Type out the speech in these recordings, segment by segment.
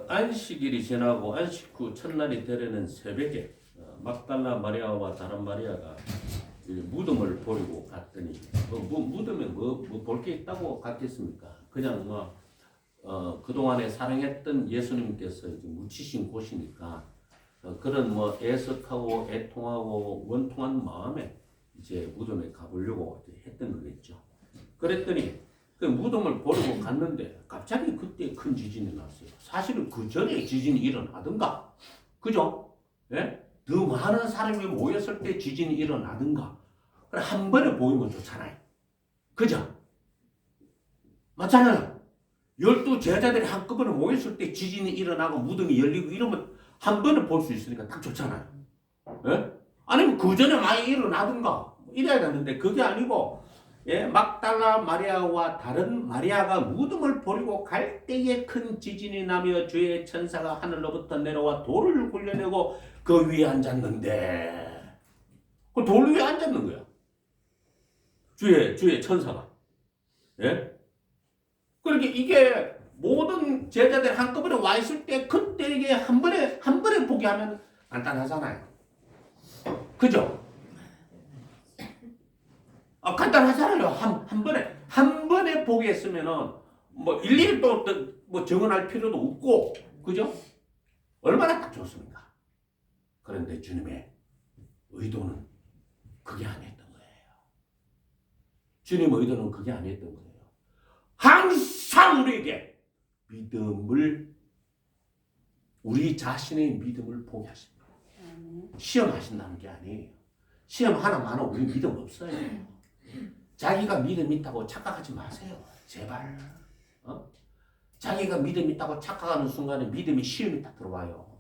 안식일이 지나고 안식 후 첫날이 되려는 새벽에 막달라 마리아와 다른 마리아가 이 무덤을 보려고 갔더니 무덤에 뭐 볼 게 있다고 갔겠습니까? 그냥 그동안에 사랑했던 예수님께서 이제 묻히신 곳이니까 그런 애석하고 애통하고 원통한 마음에 이제 무덤에 가보려고 이제 했던 거겠죠. 그랬더니 그 무덤을 보려고 갔는데 갑자기 그때 큰 지진이 났어요. 사실은 그 전에 지진이 일어나든가, 그죠? 예? 더 많은 사람이 모였을 때 지진이 일어나든가, 한 번에 보이면 좋잖아요. 그죠? 맞잖아요. 12 제자들이 한꺼번에 모였을 때 지진이 일어나고 무덤이 열리고 이러면 한 번에 볼 수 있으니까 딱 좋잖아요. 예? 아니면 그 전에 많이 일어나든가 이래야 되는데 그게 아니고, 예, 막달라 마리아와 다른 마리아가 무덤을 버리고 갈 때에 큰 지진이 나며 주의 천사가 하늘로부터 내려와 돌을 굴려내고 그 위에 앉았는데, 그 돌 위에 앉았는 거야. 주의 천사가. 예? 그러니까 이게 모든 제자들 한꺼번에 와 있을 때 그때 이게 한 번에 보게 하면 간단하잖아요. 그죠? 간단하잖아요. 한 번에 보게 했으면은 일일이 또 정언할 필요도 없고, 그죠? 얼마나 딱 좋습니까? 그런데 주님의 의도는 그게 아니었던 거예요. 주님의 의도는 그게 아니었던 거예요. 항상 우리에게 우리 자신의 믿음을 보게 하십니다. 시험하신다는 게 아니에요. 시험 하나만 하고 우리 믿음 없어요. 자기가 믿음 있다고 착각하지 마세요. 제발. 자기가 믿음 있다고 착각하는 순간에 믿음이 시험이 딱 들어와요.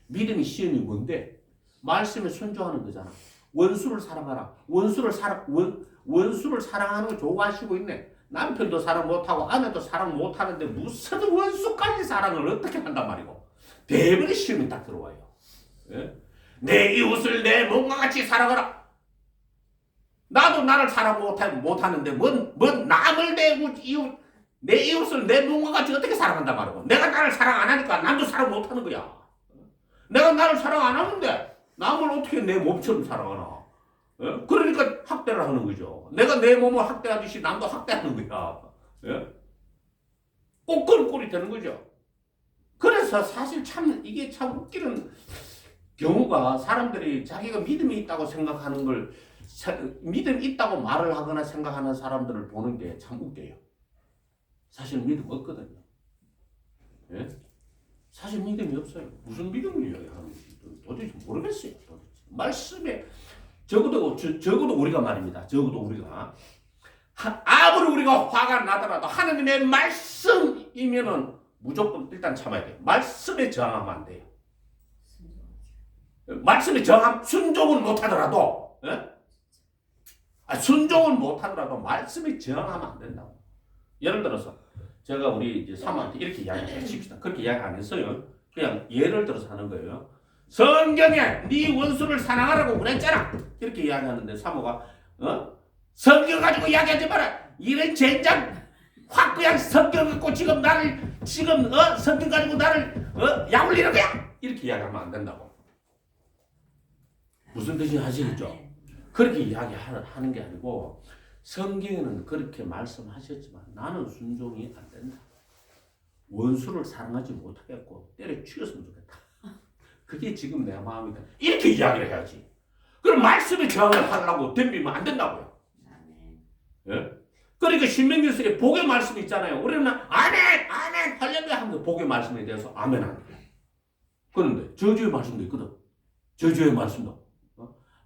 믿음이 시험이 뭔데? 말씀에 순종하는 거잖아. 원수를 사랑하라. 원수를 사랑하는 걸 좋아하시고 있네. 남편도 사랑 못하고 아내도 사랑 못하는데 무슨 원수까지 사랑을 어떻게 한단 말이고. 대부분의 시험이 딱 들어와요. 예? 내 이웃을 내 몸과 같이 사랑하라. 나도 나를 사랑 못하는데 남을 내 이웃을 내 몸과 같이 어떻게 사랑한단 말이고. 내가 나를 사랑 안 하니까 남도 사랑 못하는 거야. 내가 나를 사랑 안 하는데 남을 어떻게 내 몸처럼 사랑하나. 예? 그러니까 학대를 하는 거죠. 내가 내 몸을 학대하듯이 남도 학대하는 거야. 예? 꼭 그런 꼴이 되는 거죠. 그래서 사실 이게 참 웃기는 경우가, 사람들이 자기가 믿음이 있다고 생각하는 걸, 믿음 있다고 말을 하거나 생각하는 사람들을 보는 게 참 웃겨요. 사실 믿음 없거든요. 예? 사실 믿음이 없어요. 무슨 믿음을 이야기하는지 도대체 모르겠어요. 도대체. 말씀에 적어도 우리가 말입니다. 적어도 우리가 아무리 우리가 화가 나더라도 하나님의 말씀이면은 무조건 일단 참아야 돼요. 말씀에 저항하면 안 돼요. 말씀에 순종은 못하더라도, 예? 순종은 못하더라도 말씀에 저항하면 안 된다고. 예를 들어서 제가 우리 이제 사모한테 이렇게 이야기해 칩시다. 그렇게 이야기 안 했어요. 그냥 예를 들어서 하는 거예요. 성경에 네 원수를 사랑하라고 그랬잖아. 이렇게 이야기하는데 사모가 성경 가지고 이야기하지 마라. 이런 젠장 확 그냥 성경 갖고 지금 성경 가지고 나를 약올리는 거야. 이렇게 이야기하면 안 된다고. 무슨 뜻인지 아시겠죠? 그렇게 이야기하는 게 아니고, 성경에는 그렇게 말씀하셨지만 나는 순종이 안 된다. 원수를 사랑하지 못하겠고 때려 죽였으면 좋겠다. 그게 지금 내 마음이다. 이렇게 이야기를 해야지. 그럼 말씀에 저항을 하려고 덤비면 안 된다고요. 예? 그러니까 신명기서에 복의 말씀이 있잖아요. 우리는 아멘 할렐루야 하면서 복의 말씀에 대해서 아멘 합니다. 그런데 저주의 말씀도 있거든. 저주의 말씀도.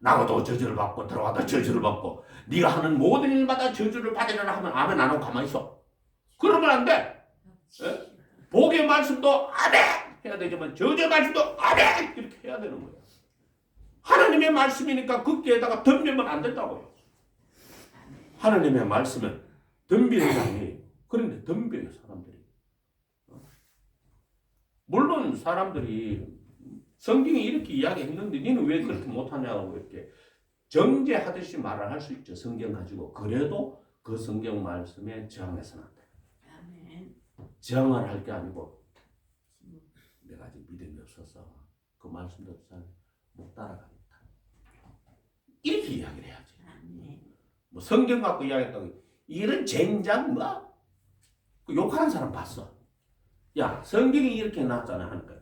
나가도 저주를 받고 들어가도 저주를 받고 네가 하는 모든 일마다 저주를 받으려나 하면 아멘 안 하고 가만히 있어. 그러면 안 돼. 예? 복의 말씀도 아멘 해야 되지만 저주의 말씀도 아멘 이렇게 해야 되는 거예요. 하나님의 말씀이니까 거기에다가 덤비면 안 된다고요. 하나님의 말씀은 덤비는 게 아니에요. 그런데 덤벼요 사람들이. 물론 사람들이 성경이 이렇게 이야기했는데 너는 왜 그렇게 못하냐고 이렇게 정죄하듯이 말을 할 수 있죠. 성경 가지고. 그래도 그 성경 말씀에 저항해서는 안 돼요. 저항을 할 게 아니고 없어서 그 말씀대로 잘 못 따라갑니다. 이렇게 이야기를 해야지. 뭐 성경 갖고 이야기했다고 이런 젠장 뭐 욕하는 사람 봤어. 야 성경이 이렇게 나왔잖아 하니까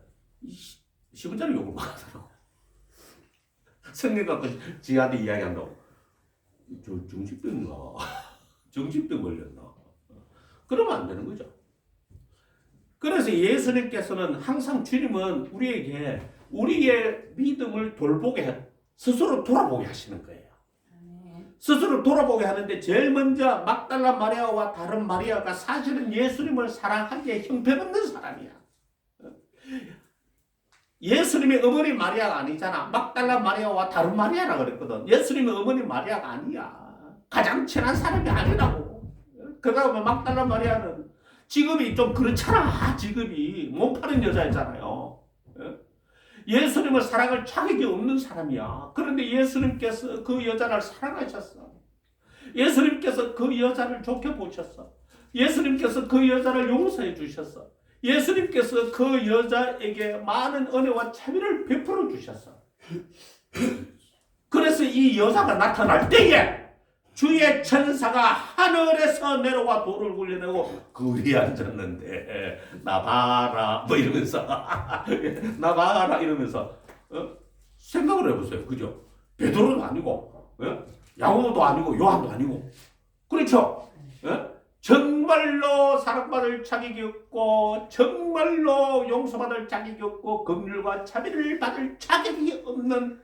10원짜리 욕을 막 하더라고. 성경 갖고 지한테 이야기한다고 저 정신병인가 정신병 걸렸나 그러면 안 되는 거죠. 그래서 예수님께서는 항상 주님은 우리에게 우리의 믿음을 돌보게 스스로 돌아보게 하시는 거예요. 스스로 돌아보게 하는데 제일 먼저 막달라 마리아와 다른 마리아가 사실은 예수님을 사랑하기에 형편없는 사람이야. 예수님의 어머니 마리아가 아니잖아. 막달라 마리아와 다른 마리아라 그랬거든. 예수님의 어머니 마리아가 아니야. 가장 친한 사람이 아니라고. 그 다음에 막달라 마리아는 직업이 좀 그렇잖아. 직업이 몸 파는 여자였잖아요. 예수님을 사랑할 자격이 없는 사람이야. 그런데 예수님께서 그 여자를 사랑하셨어. 예수님께서 그 여자를 좋게 보셨어. 예수님께서 그 여자를 용서해 주셨어. 예수님께서 그 여자에게 많은 은혜와 자비를 베풀어 주셨어. 그래서 이 여자가 나타날 때에 주의 천사가 하늘에서 내려와 돌을 굴려내고 그 위에 앉았는데 나 봐라 뭐 이러면서 나 봐라 이러면서 생각을 해보세요. 그죠? 베드로도 아니고 야고보도 아니고 요한도 아니고 그렇죠? 정말로 사랑받을 자격이 없고 정말로 용서받을 자격이 없고 긍휼과 자비를 받을 자격이 없는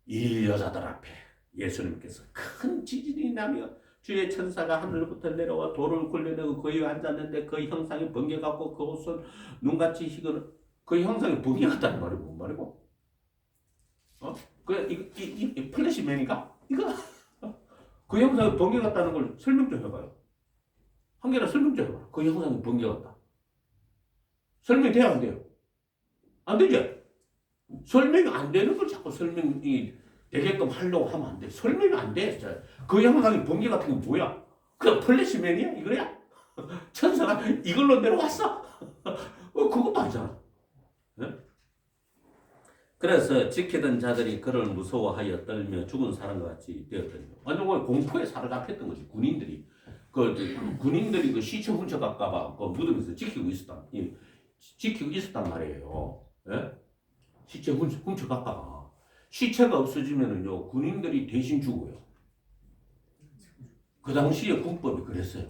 이 여자들 앞에 예수님께서 큰 지진이 나며 주의 천사가 하늘부터 내려와 돌을 굴려내고 그 위에 앉았는데 그 형상이 번개같고 그 옷은 눈같이 희건 그 형상이 번개같다는 말이 뭔 말이고? 이 플래시맨인가? 이거 그 형상이 번개같다는 걸 설명 좀 해봐요. 한 개나 설명 좀 해봐. 그 형상이 번개같다. 설명이 돼야 안 돼요? 안 되죠? 설명이 안 되는 걸 자꾸 설명이 되게끔 하려고 하면 안 돼. 설명이 안 돼. 그 형상이 번개 같은 게 뭐야? 그냥 플래시맨이야? 이거야? 천사가 이걸로 내려왔어? 그것도 아니잖아. 네? 그래서 지키던 자들이 그를 무서워하여 떨며 죽은 사람과 같이 되었더니 완전 공포에 사로잡혔던 거지. 군인들이 군인들이 그 시체 훔쳐갈까봐 그 무덤에서 지키고 있었단 말이에요. 네? 시체 훔쳐갈까봐. 시체가 없어지면은요, 군인들이 대신 죽어요. 그 당시에 군법이 그랬어요.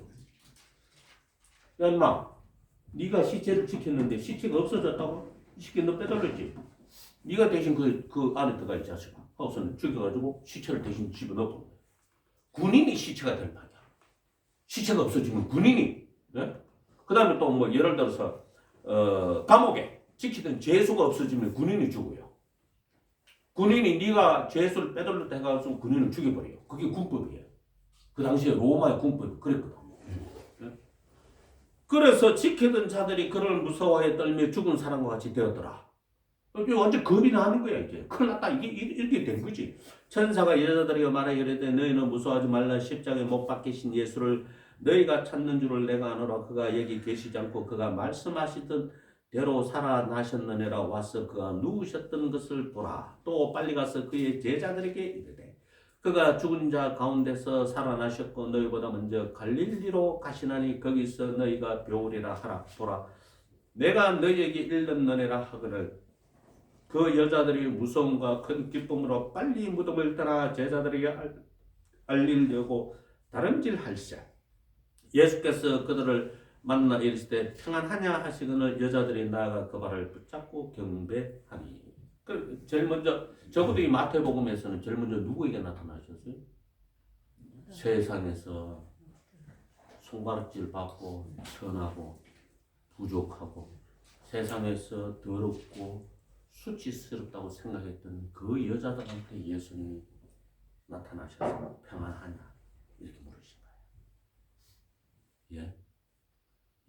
야, 인마, 네가 시체를 지켰는데 시체가 없어졌다고? 시체 너 빼돌렸지? 네가 대신 그 안에 들어가 있지 않습니까? 하고서는 죽여가지고 시체를 대신 집어넣고. 군인이 시체가 될 판이야. 시체가 없어지면 군인이. 네? 그 다음에 또 뭐, 예를 들어서, 감옥에 지키던 죄수가 없어지면 군인이 죽어요. 군인이 네가 죄수를 빼돌렸다 해가지고 군인을 죽여버려요. 그게 군법이에요. 그 당시에 로마의 군법이 그랬거든. 그래서 지키던 자들이 그를 무서워해 떨며 죽은 사람과 같이 되었더라. 완전 겁이 나는 거야 이제. 큰일 났다. 이렇게 된 거지. 천사가 여자들에게 말하여 이르되 너희는 무서워하지 말라. 십자가에 못 박히신 예수를 너희가 찾는 줄을 내가 아노라. 그가 여기 계시지 않고 그가 말씀하시던 대로 살아나셨느니라. 와서 그가 누우셨던 것을 보라. 또 빨리 가서 그의 제자들에게 이르되 그가 죽은 자 가운데서 살아나셨고 너희보다 먼저 갈릴리로 가시나니 거기서 너희가 배우리라 하라. 보라 내가 너희에게 일렀느니라 하거늘 그 여자들이 무서움과 큰 기쁨으로 빨리 무덤을 떠나 제자들에게 알리려고 다름질할세. 예수께서 그들을 만나 이르시되 평안하냐 하시거늘 여자들이 나아가 그 발을 붙잡고 경배하니. 제일 먼저 적어도 이 마태복음에서는 제일 먼저 누구에게 나타나셨어요? 세상에서 손가락질 받고 천하고 부족하고 세상에서 더럽고 수치스럽다고 생각했던 그 여자들한테 예수님이 나타나셔서 평안하냐 이렇게 물으신 거예요. 예?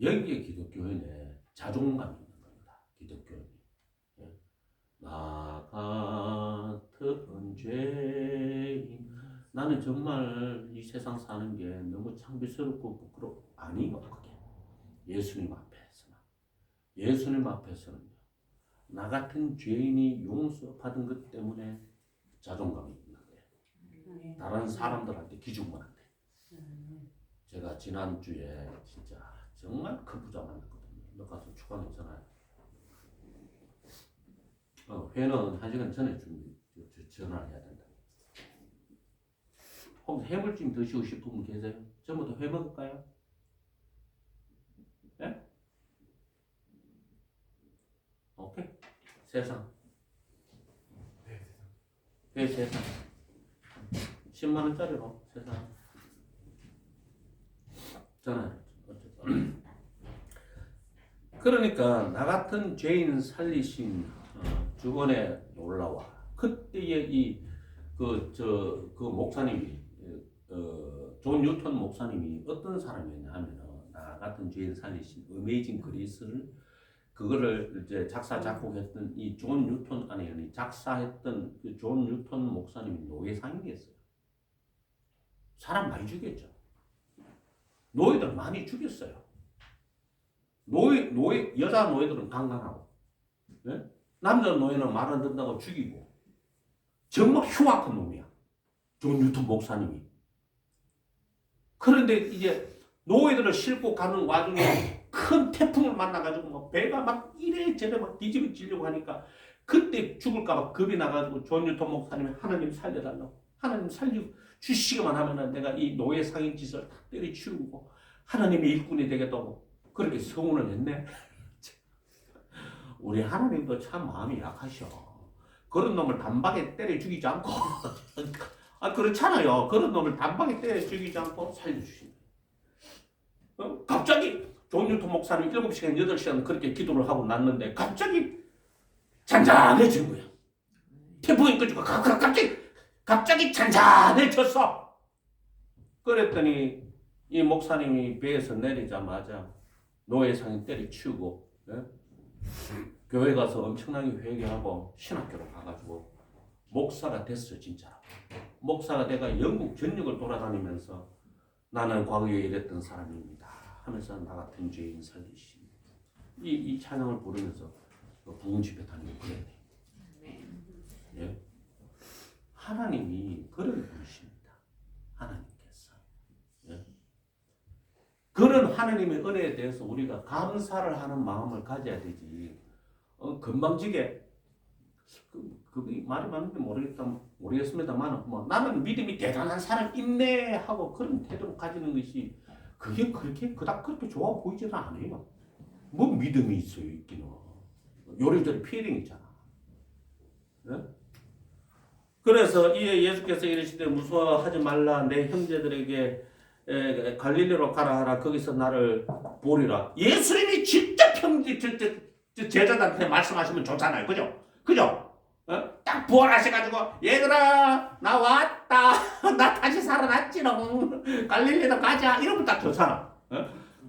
여기에 기독교인의 자존감이 있는 겁니다. 기독교인이. 예? 나 같은 죄인 나는 정말 이 세상 사는 게 너무 창피스럽고 부끄럽고 아니요 그게 예수님 앞에서는 나 같은 죄인이 용서받은 것 때문에 자존감이 있는 거예요. 다른 사람들한테 기죽으면 안 돼. 제가 지난주에 진짜 정말 큰 부자 만났거든요. 너 가서 축하했잖아요. 회는 1시간 전에 전화를 해야 된다. 혹시 해물찜 드시고 싶은 분 계세요? 전부터 회 먹을까요? 예? 오케이. 세상. 회 세상. 10만 원짜리로 세상. 전화. 그러니까 나 같은 죄인 살리신 주권에 올라와. 그때의 그 목사님이 존 뉴턴 목사님이 어떤 사람이었냐 하면은 나 같은 죄인 살리신 어메이징 그리스를 그거를 이제 작사 작곡했던 이 존 뉴턴 아니 작사했던 그 존 뉴턴 목사님이 노예 상인이었어요. 사람 많이 죽였죠. 노예들 많이 죽였어요. 노예 여자 노예들은 강간하고, 네? 남자 노예는 말 안 듣는다고 죽이고, 정말 흉악한 놈이야. 존 뉴턴 목사님이. 그런데 이제 노예들을 싣고 가는 와중에 큰 태풍을 만나가지고 막 배가 막 이래저래 막 뒤집어지려고 하니까 그때 죽을까봐 겁이 나가지고 존 뉴턴 목사님이 하나님 살려달라고, 하나님 살려주시기만 하면은 내가 이 노예 상인 짓을 다 때려치우고 하나님의 일꾼이 되겠다고 그렇게 서운을 했네. 우리 하나님도 참 마음이 약하셔. 그런 놈을 단박에 때려 죽이지 않고 그렇잖아요. 그런 놈을 단박에 때려 죽이지 않고 살려주신다. 갑자기 존 뉴턴 목사님 7시간, 8시간 그렇게 기도를 하고 났는데 갑자기 잔잔해진 거야. 태풍이 꺼지고 갑자기 잔잔해졌어. 그랬더니 이 목사님이 배에서 내리자마자 노예상인 때려치우고, 예? 교회 가서 엄청나게 회개하고 신학교로 가가지고 목사가 됐어요. 진짜 목사가 내가 영국 전역을 돌아다니면서 나는 과거에 이랬던 사람입니다 하면서 나 같은 죄인 살리신 이 찬양을 부르면서 부흥 집회 다니고 그래요. 예? 하나님이 그런 분이십니다. 하나님께서. 예? 그런 하나님의 은혜에 대해서 우리가 감사를 하는 마음을 가져야 되지. 건방지게 그게 말이 맞는지 모르겠습니다만 뭐 나는 믿음이 대단한 사람 있네 하고 그런 태도를 가지는 것이 그게 그렇게 좋아 보이지는 않아요. 뭐 믿음이 있어요, 있기는. 요리조리 피해링 있잖아. 네? 그래서 예수께서 이르시되 무서워하지 말라. 내 형제들에게 갈릴리로 가라 하라. 거기서 나를 보리라. 예수님이 직접 제자들한테 말씀하시면 좋잖아요. 그죠? 딱 부활하셔가지고 얘들아 나 왔다. 나 다시 살아났지롱. 갈릴리로 가자. 이러면 딱 좋잖아.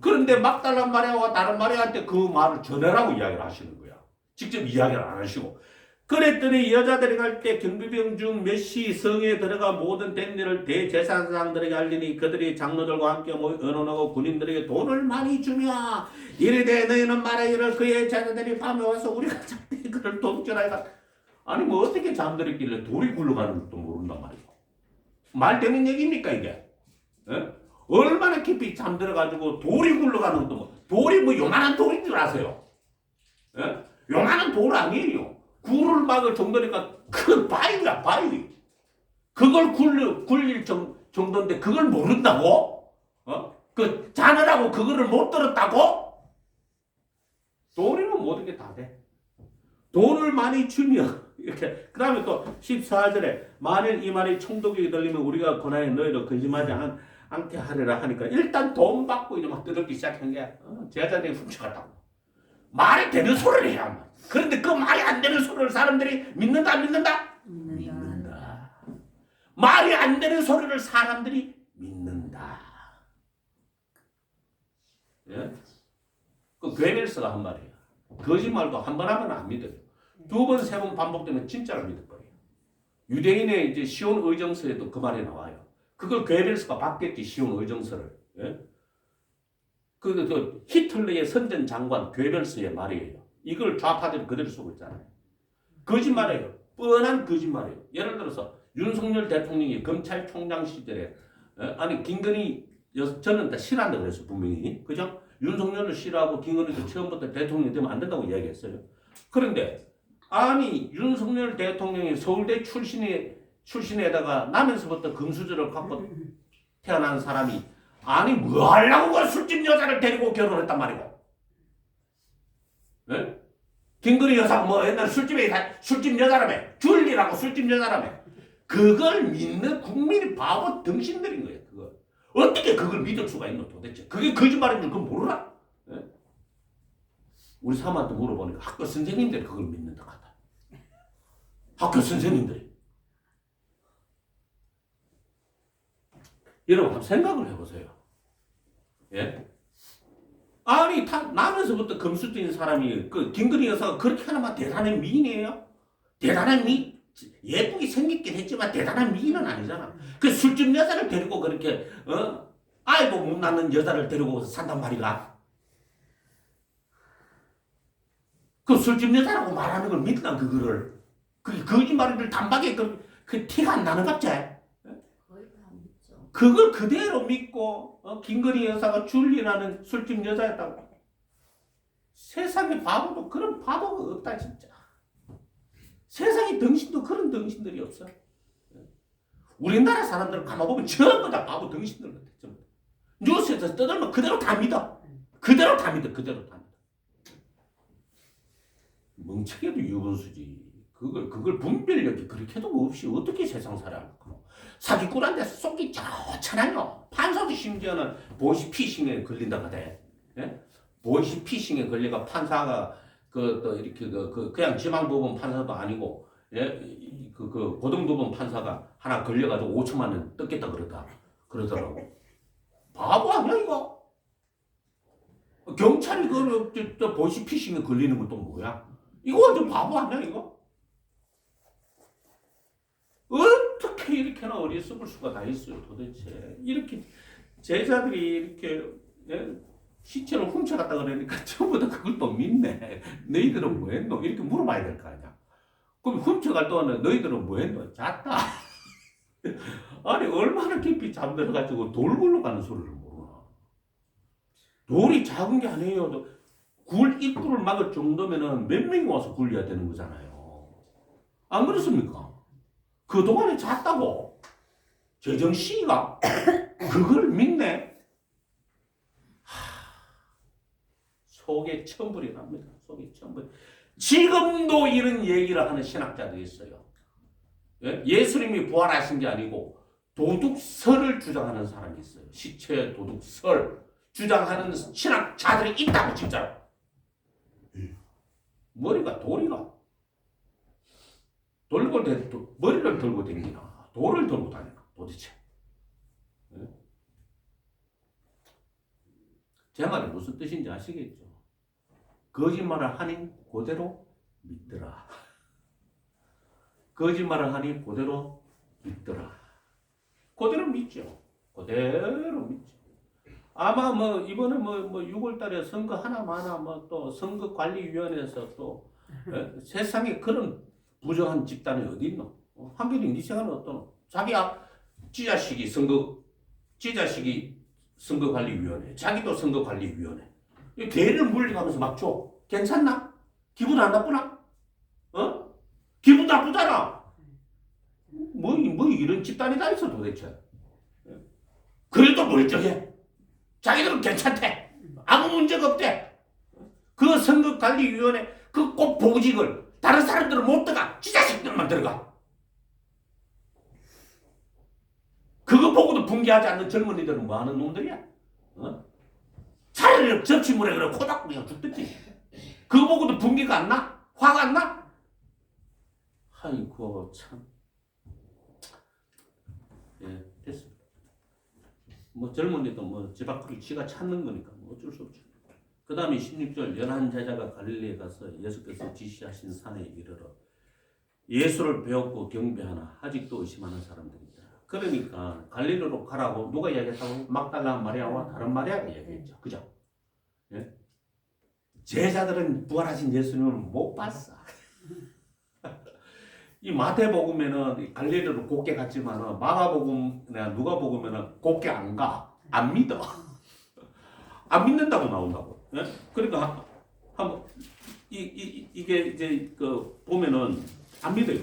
그런데 막달란 마리아와 다른 마리아한테 그 말을 전해라고 이야기를 하시는 거야. 직접 이야기를 안 하시고. 그랬더니 여자들이 갈 때 경비병 중 몇이 성에 들어가 모든 된 일을 대제사장들에게 알리니 그들이 장로들과 함께 의논하고 군인들에게 돈을 많이 주며 이르되 너희는 말하기를 그의 자녀들이 밤에 와서 우리가 잡되 그를 동절하여 아니 뭐 어떻게 잠들었길래 돌이 굴러가는 것도 모른단 말이에요. 말 되는 얘기입니까 이게? 에? 얼마나 깊이 잠들어가지고 돌이 굴러가는 것도 뭐 돌이 뭐 요만한 돌인 줄 아세요? 에? 요만한 돌 아니에요. 굴을 막을 정도니까 큰 바위야 바위. 그걸 굴릴 정도인데 그걸 모른다고? 그 자느라고 그거를 못 들었다고? 돈이면 모든 게 다 돼. 돈을 많이 주면 이렇게. 그 다음에 또 14절에 만일 이 말이 총독에게 들리면 우리가 권하여 너희를 근심하지 않게 하리라 하니까 일단 돈 받고 이제 막 뜯기 시작한 게 제자들이 훔쳐갔다고. 말이 되는 소리를 해야 한다. 그런데 그 말이 안 되는 소리를 사람들이 믿는다 안 믿는다? 믿는다. 말이 안 되는 소리를 사람들이 믿는다. 예? 그 괴벨스가 한 말이에요. 거짓말도 한 번 하면 안 믿어요. 두 번, 세 번 반복되면 진짜로 믿을 거예요. 유대인의 이제 시온 의정서에도 그 말이 나와요. 그걸 괴벨스가 바뀌었지, 시온 의정서를. 예? 그 히틀러의 선전 장관 괴벨스의 말이에요. 이걸 좌파들이 그대로 쓰고 있잖아요. 거짓말이에요. 뻔한 거짓말이에요. 예를 들어서 윤석열 대통령이 검찰총장 시절에 아니 김건희 저는 다 싫어한다 그랬어요. 분명히. 그죠? 윤석열을 싫어하고 김건희도 처음부터 대통령이 되면 안 된다고 이야기했어요. 그런데 아니 윤석열 대통령이 서울대 출신에다가 나면서부터 금수저를 갖고 태어난 사람이 아니 뭐 하려고 그 술집 여자를 데리고 결혼했단 말이고. 예? 김건희 여사가 뭐 옛날 술집 여자라며. 줄리라고 술집 여자라며. 그걸 믿는 국민이 바보 등신들인 거예요. 그거. 어떻게 그걸 믿을 수가 있노 도대체. 그게 거짓말인 줄 그건 모르나? 예? 우리 사모한테 물어보니까 학교 선생님들이 그걸 믿는다 하다. 학교 선생님들이. 여러분 한번 생각을 해보세요. 예? 아니 나면서부터 금수저인 사람이 그 김건희 여사가 그렇게 하나만 대단한 미인이에요? 대단한 미 예쁘게 생겼긴 했지만 대단한 미인은 아니잖아. 그 술집 여자를 데리고 그렇게 아이고 못 낳는 여자를 데리고 산단 말이가. 그 술집 여자라고 말하는 걸 믿나 그거를. 그게 거짓말을 단박에 그 티가 안 나는 갑자기. 그걸 그대로 믿고 김건희 여사가 줄리라는 술집 여자였다고. 세상에 바보도 그런 바보가 없다 진짜. 세상에 덩신도 그런 덩신들이 없어. 우리나라 사람들 가만 보면 전부 다 바보 덩신들 같아. 전부. 뉴스에서 떠들면 그대로 다 믿어. 그대로 다 믿어. 그대로 다 믿어. 멍청해도 유분수지. 그걸 분별력이 그렇게도 없이 어떻게 세상 살아가고. 사기꾼한테 속이 좋잖아요. 판사도 심지어는 보이스피싱에 걸린다 그래. 예? 보이스피싱에 걸려가 판사가 또 이렇게 그냥 지방법원 판사도 아니고 예? 그 고등법원 판사가 하나 걸려가지고 5천만 원 뜯겠다 그러더라고. 바보 아니야 이거? 경찰이 그 보이스피싱에 걸리는 건 또 뭐야? 이거 완전 바보 아니야 이거? 어떻게 이렇게나 어리석을 수가 다 있어요 도대체. 이렇게 제자들이 이렇게 예? 시체를 훔쳐갔다 그러니까 전부 다 그걸 또 믿네. 너희들은 뭐 했노? 이렇게 물어봐야 될 거 아니야. 그럼 훔쳐갈 동안에 너희들은 뭐 했노? 잤다. 아니 얼마나 깊이 잠들어가지고 돌 굴러가는 소리를 모르나. 돌이 작은 게 아니에요. 굴 입구를 막을 정도면은 몇 명이 와서 굴려야 되는 거잖아요. 안 그렇습니까? 그동안에 잤다고. 재정씨가 그걸 믿네. 속에 천불이 납니다. 속에 천불. 지금도 이런 얘기를 하는 신학자들이 있어요. 예수님이 부활하신 게 아니고 도둑설을 주장하는 사람이 있어요. 시체 도둑설 주장하는 신학자들이 있다고 진짜로. 머리가 돌이가 머리를 들고 다니나 돌을 들고 다니나 도대체. 제 말이 무슨 뜻인지 아시겠죠? 거짓말을 하니 그대로 믿더라. 거짓말을 하니 그대로 믿더라. 그대로 믿죠. 그대로 믿죠. 아마 뭐 이번에 뭐 6월달에 선거 하나마나 뭐 또 선거관리위원회에서 또 세상에 그런 부정한 집단이 어디 있노? 한결이 네 생각은 어떠노? 찌자식이 선거관리위원회, 자기도 선거관리위원회. 개를 물려가면서 막 줘. 괜찮나? 기분 안 나쁘나? 기분 나쁘잖아. 뭐 이런 집단이 다 있어 도대체. 그래도 멀쩡해. 자기들은 괜찮대. 아무 문제가 없대. 그 선거관리위원회 그 꼭 보직을 다른 사람들은 못 들어가. 지자식들만 들어가. 그거 보고도 분개하지 않는 젊은이들은 뭐 하는 놈들이야? 차라리 접시물에 그래 코닥 그냥 죽든지. 그거 보고도 분개가 안 나? 화가 안 나? 아이고 참. 예, 됐습니다. 뭐 젊은이도 뭐 집 앞으로 지가 찾는 거니까 뭐 어쩔 수 없죠. 그 다음에 16절 열한 제자가 갈릴리에 가서 예수께서 지시하신 산에 이르러 예수를 배웠고 경배하나 아직도 의심하는 사람들이다. 그러니까 갈릴리로 가라고 누가 이야기했다고? 막달라 마리아와 다른 마리아가 이야기했죠. 그죠? 예? 제자들은 부활하신 예수님을 못 봤어. 이 마태복음에는 갈릴리로 곱게 갔지만 마가복음이나 누가복음에는 곱게 안 가. 안 믿어. 안 믿는다고 나온다고. 예? 그러니까 한번 이게 이제 그 보면은 안 믿어요.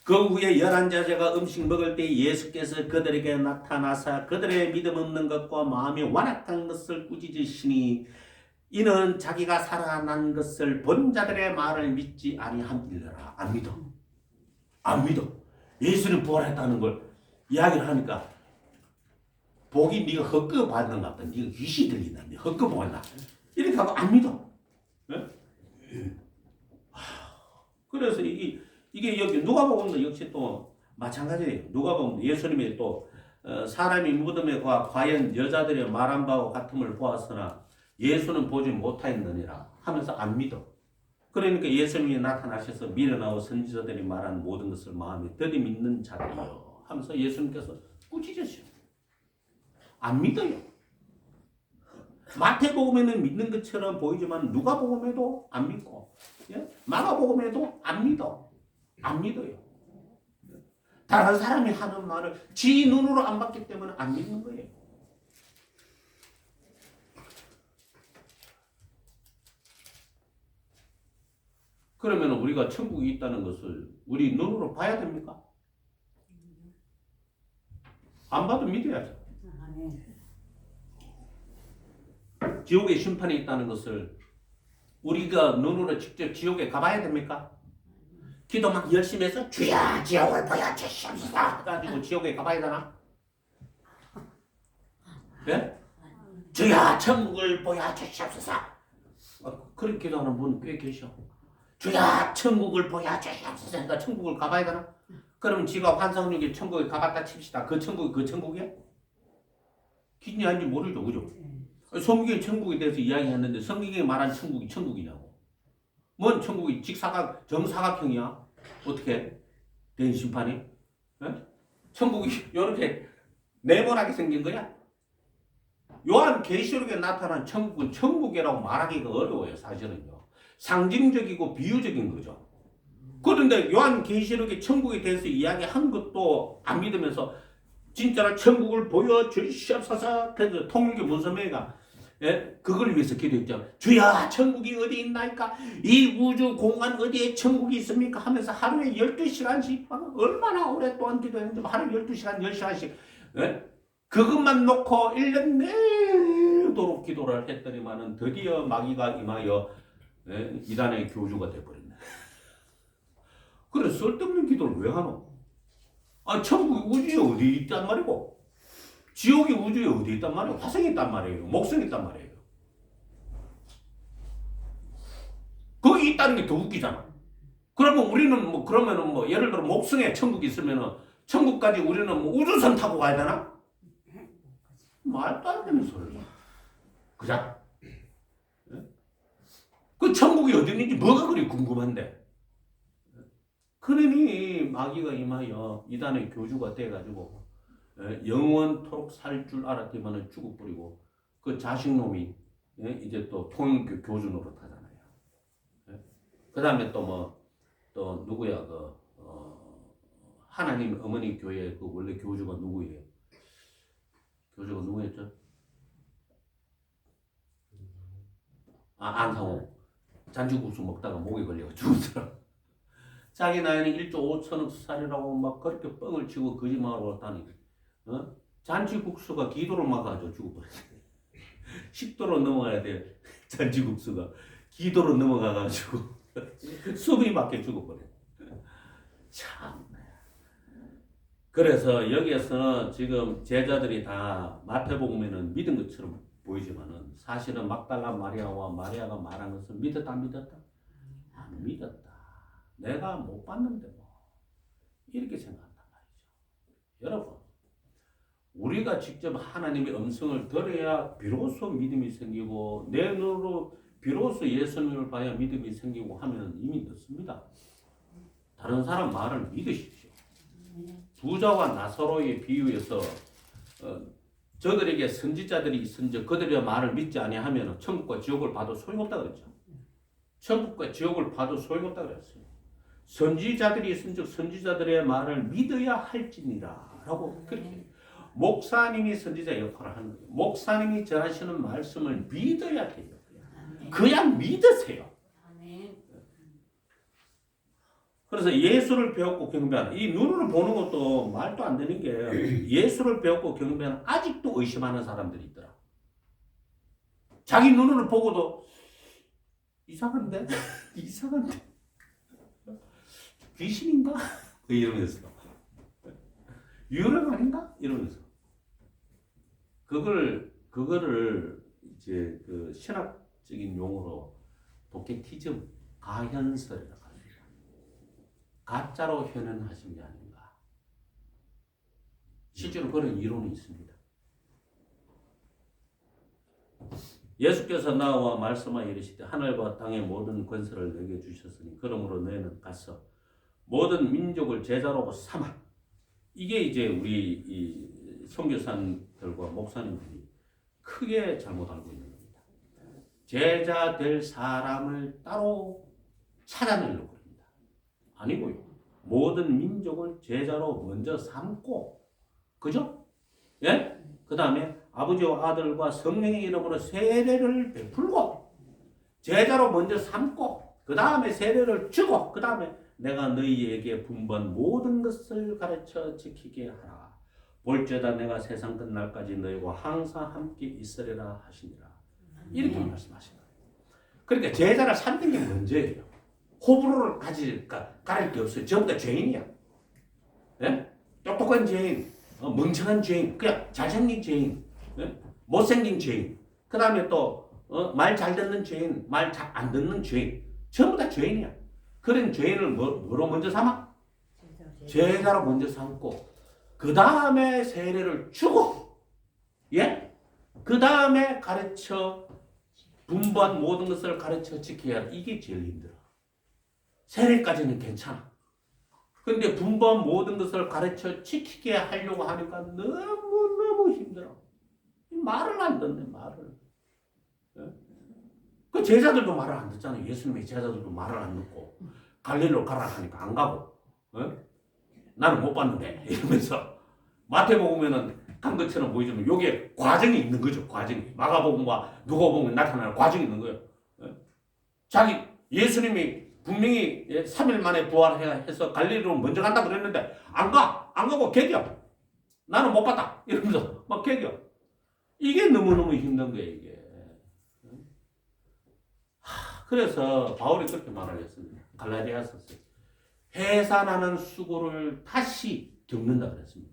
그 후에 11제자가 음식 먹을 때 예수께서 그들에게 나타나사 그들의 믿음 없는 것과 마음이 완악한 것을 꾸짖으시니 이는 자기가 살아난 것을 본 자들의 말을 믿지 아니함이라. 안 믿어. 안 믿어. 예수는 부활했다는 걸 이야기를 하니까 복이 네가 헛거 받는가 보다. 네가 귀신이 들린다. 네가 헛거 보았나. 이렇게 하고 안 믿어. 네? 그래서 이게 여기 누가복음도 역시 또 마찬가지예요. 누가복음 예수님이 또 사람이 무덤에 과연 여자들의 말한 바와 같음을 보았으나 예수는 보지 못하였느니라 하면서 안 믿어. 그러니까 예수님이 나타나셔서 미련하고 선지자들이 말한 모든 것을 마음에 들이믿는 자들이요 하면서 예수님께서 꾸짖으셔. 안 믿어요. 마태복음에는 믿는 것처럼 보이지만 누가복음에도 안 믿고, 예? 마가복음에도 안 믿어. 안 믿어요. 다른 사람이 하는 말을 지 눈으로 안 봤기 때문에 안 믿는 거예요. 그러면 우리가 천국이 있다는 것을 우리 눈으로 봐야 됩니까? 안 봐도 믿어야죠. 지옥의 심판이 있다는 것을 우리가 눈으로 직접 지옥에 가봐야 됩니까? 기도만 열심히 해서 주야 지옥을 보여주시옵소서 해가지고 지옥에 가봐야 되나? 예? 주야 천국을 보여주시옵소서. 그렇게 기도하는 분 꽤 계셔. 주야 천국을 보여주시옵소서. 그러니까 천국을 가봐야 되나? 그러면 지가 환상력에 천국에 가봤다 칩시다. 그 천국이 그 천국이야? 기준이 아닌지 모르죠. 그죠? 성경에 천국에 대해서 이야기했는데 성경에 말한 천국이 천국이냐고. 뭔 천국이 정사각형이야? 어떻게 된 심판이? 에? 천국이 이렇게 네모나게 생긴 거야? 요한 계시록에 나타난 천국은 천국이라고 말하기가 어려워요. 사실은요. 상징적이고 비유적인 거죠. 그런데 요한 계시록에 천국에 대해서 이야기한 것도 안 믿으면서 진짜로 천국을 보여주시옵소서. 그래서 통일교 문선명이가 그걸 위해서 기도했죠. 주야 천국이 어디 있나이까? 이 우주 공간 어디에 천국이 있습니까? 하면서 하루에 12시간씩 얼마나 오랫동안 기도했는지 하루에 12시간 10시간씩 그것만 놓고 1년 내도록 기도를 했더니만은 드디어 마귀가 임하여 이단의 교주가 돼버렸네. 그래 쓸데없는 기도를 왜 하노? 아 천국이 우주에 어디 있단 말이고 지옥이 우주에 어디 있단 말이에요? 화성에 있단 말이에요. 목성에 있단 말이에요. 거기 있다는 게 더 웃기잖아. 그러면 우리는 그러면은 예를 들어 목성에 천국이 있으면은 천국까지 우리는 우주선 타고 가야 되나? 말도 안 되는 소리야. 그자? 그 천국이 어디 있는지 뭐가 그리 궁금한데? 그러니 마귀가 임하여 이단의 교주가 돼가지고 영원토록 살 줄 알았더니만은 죽어버리고 그 자식놈이 이제 또 통일교 교주 노릇하잖아요. 그 다음에 또 누구야 하나님 어머니 교회 그 원래 교주가 누구예요? 교주가 누구였죠? 안상호. 잔치국수 먹다가 목에 걸려 죽은 사람. 자기 나이는 1조 5천억 살이라고 막 그렇게 뻥을 치고 거짓말을 했다니. 잔치국수가 기도를 막아가지고 죽어버렸어요. 10도로 넘어가야 돼. 잔치국수가 기도로 넘어가가지고 숨이 막혀 죽어버려. 참. 그래서 여기에서는 지금 제자들이 다 마태복음에는 믿은 것처럼 보이지만은 사실은 막달라 마리아와 마리아가 말한 것을 믿었다 안 믿었다? 안 믿었다. 내가 못 봤는데 이렇게 생각한단 말이죠. 여러분 우리가 직접 하나님의 음성을 들어야 비로소 믿음이 생기고 내 눈으로 비로소 예수님을 봐야 믿음이 생기고 하면 이미 늦습니다. 다른 사람 말을 믿으십시오. 부자와 나사로의 비유에서 저들에게 선지자들이 있은즉 그들의 말을 믿지 아니하면 천국과 지옥을 봐도 소용없다 그랬죠. 천국과 지옥을 봐도 소용없다 그랬어요. 선지자들이 있은즉 선지자들의 말을 믿어야 할지니라 라고 그렇게 목사님이 선지자 역할을 하는 거예요. 목사님이 전하시는 말씀을 믿어야 돼요. 그냥 믿으세요. 그래서 예수를 배웠고 경배하는, 이 눈으로 보는 것도 말도 안 되는 게 예수를 배웠고 경배하는 아직도 의심하는 사람들이 있더라. 자기 눈으로 보고도 이상한데? 이상한데? 귀신인가? 이러면서 유령 아닌가? 이러면서 그거를 이제 그 신학적인 용어로 도케티즘, 가현설이라고 합니다. 가짜로 현현하신 게 아닌가. 실제로 그런 이론이 있습니다. 예수께서 나와 말씀하여 이르시되 하늘과 땅의 모든 권세를 내게 주셨으니 그러므로 너희는 가서 모든 민족을 제자로 삼아. 이게 이제 우리 이 선교사님들과 목사님들이 크게 잘못 알고 있는 겁니다. 제자 될 사람을 따로 찾아내려고 합니다. 아니고요. 모든 민족을 제자로 먼저 삼고, 그죠? 예? 그 다음에 아버지와 아들과 성령의 이름으로 세례를 베풀고, 제자로 먼저 삼고, 그 다음에 세례를 주고, 그 다음에 내가 너희에게 분부한 모든 것을 가르쳐 지키게 하라. 볼지어다 내가 세상 끝날까지 너희와 항상 함께 있으리라 하시니라. 이렇게 말씀하신 거예요. 그러니까 제자를 삼는 게 문제예요. 호불호를 가릴 게 없어요. 전부 다 죄인이야. 예? 똑똑한 죄인, 멍청한 죄인, 그냥 잘생긴 죄인, 예? 못생긴 죄인, 그 다음에 또 말 잘 듣는 죄인, 말 잘 안 듣는 죄인, 전부 다 죄인이야. 그런 죄인을 뭐로 먼저 삼아? 제자로 먼저 삼고, 그 다음에 세례를 주고, 예? 그 다음에 가르쳐 분부한 모든 것을 가르쳐 지켜야 돼. 이게 제일 힘들어. 세례까지는 괜찮아. 근데 분부한 모든 것을 가르쳐 지키게 하려고 하니까 너무너무 힘들어. 말을 안 듣네, 말을. 예? 그 제자들도 말을 안 듣잖아요. 예수님의 제자들도 말을 안 듣고 갈릴리로 가라 하니까 안 가고, 어? 나는 못 봤는데 이러면서 마태복음에는 간 것처럼 보이지만 요게 과정이 있는 거죠. 과정이. 마가복음과 누가복음에 나타나는 과정이 있는 거예요. 어? 자기 예수님이 분명히 3일 만에 부활해서 갈릴리로 먼저 간다 그랬는데 안 가고 개겨. 나는 못 봤다 이러면서 막 개겨. 이게 너무너무 힘든 거예요, 이게. 그래서 바울이 그렇게 말을 했습니다. 갈라디아서에 해산하는 수고를 다시 겪는다 그랬습니다.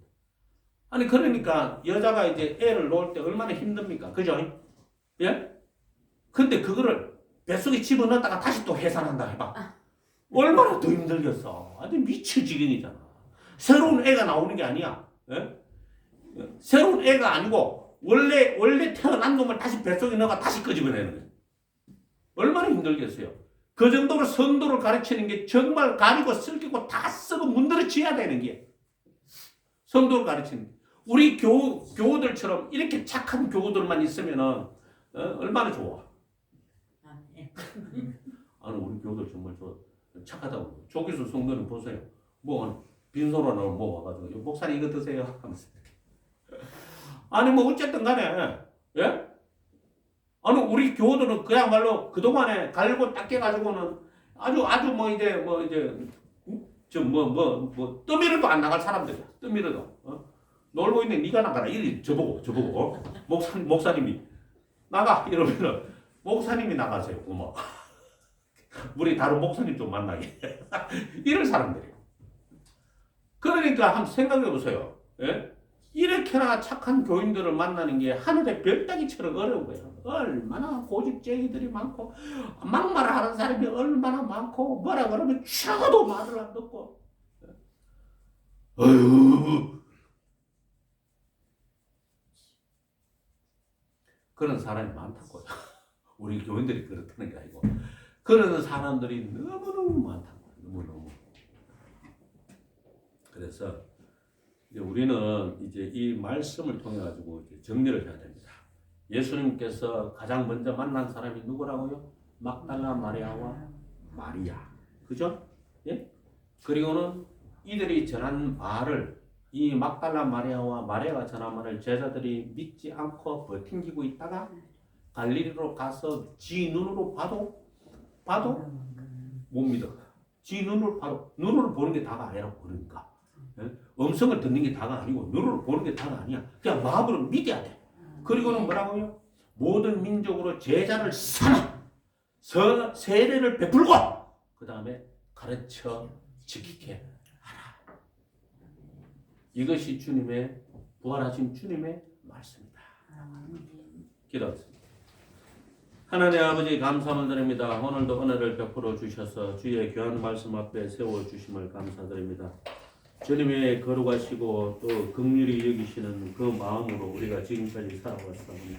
아니 그러니까 여자가 이제 애를 놓을 때 얼마나 힘듭니까? 그죠? 예? 근데 그거를 뱃속에 집어넣었다가 다시 또 해산한다 해봐. 얼마나 더 힘들겠어. 아주 미칠 지경이잖아. 새로운 애가 나오는 게 아니야. 예? 새로운 애가 아니고 원래 태어난 놈을 다시 뱃속에 넣어가 다시 끄집어내는 거야. 얼마나 힘들겠어요. 그 정도로 성도를 가르치는 게 정말 가리고 슬기고 다 쓰고 문드러져야 되는 게 성도를 가르치는 게. 우리 교우들처럼 이렇게 착한 교우들만 있으면 얼마나 좋아. 아니 우리 교우들 정말 착하다고. 조기수 성도는 보세요. 뭐 빈손으로 뭐 와가지고 목사님 이거 드세요 하면서. 아니 뭐 어쨌든 간에 예? 아니 우리 교우들은 그야말로 그동안에 갈고 닦여가지고는 아주 뭐 이제 떠밀어도 안 나갈 사람들이야. 떠밀어도 놀고 있는 네가 나가라 이리 저보고 목사님이 나가 이러면은 목사님이 나가세요. 고마워. 우리 다른 목사님 좀 만나게. 이런 사람들이에요. 그러니까 한번 생각해 보세요. 예? 이렇게나 착한 교인들을 만나는 게 하늘의 별따기처럼 어려운 거예요. 얼마나 고집쟁이들이 많고 막말하는 사람이 얼마나 많고 뭐라 그러면 죽어도 말을 안 듣고. 어휴. 그런 사람이 많다고요. 우리 교인들이 그렇다는 게 아니고 그런 사람들이 너무너무 많다고요. 너무너무. 그래서 이제 우리는 이제 이 말씀을 통해 가지고 이제 정리를 해야 됩니다. 예수님께서 가장 먼저 만난 사람이 누구라고요? 막달라 마리아와 마리아. 그죠? 예? 그리고는 이들이 전한 말을 이 막달라 마리아와 마리아가 전한 말을 제자들이 믿지 않고 버팅기고 있다가 갈릴리로 가서 지 눈으로 봐도 못 믿어. 지 눈으로 봐도 눈으로 보는 게 다가 아니라 그러니까. 예? 음성을 듣는 게 다가 아니고 눈으로 보는 게 다가 아니야. 그냥 마음으로 믿어야 돼. 그리고는 뭐라고요? 모든 민족으로 제자를 삼아 세례를 베풀고 그 다음에 가르쳐 지키게 하라. 이것이 주님의 부활하신 주님의 말씀이다. 기도하겠습니다. 하나님 아버지 감사를 드립니다. 오늘도 은혜를 베풀어 주셔서 주의 귀한 말씀 앞에 세워 주심을 감사드립니다. 주님의 거룩하시고 또 긍휼히 여기시는 그 마음으로 우리가 지금까지 살아왔사오니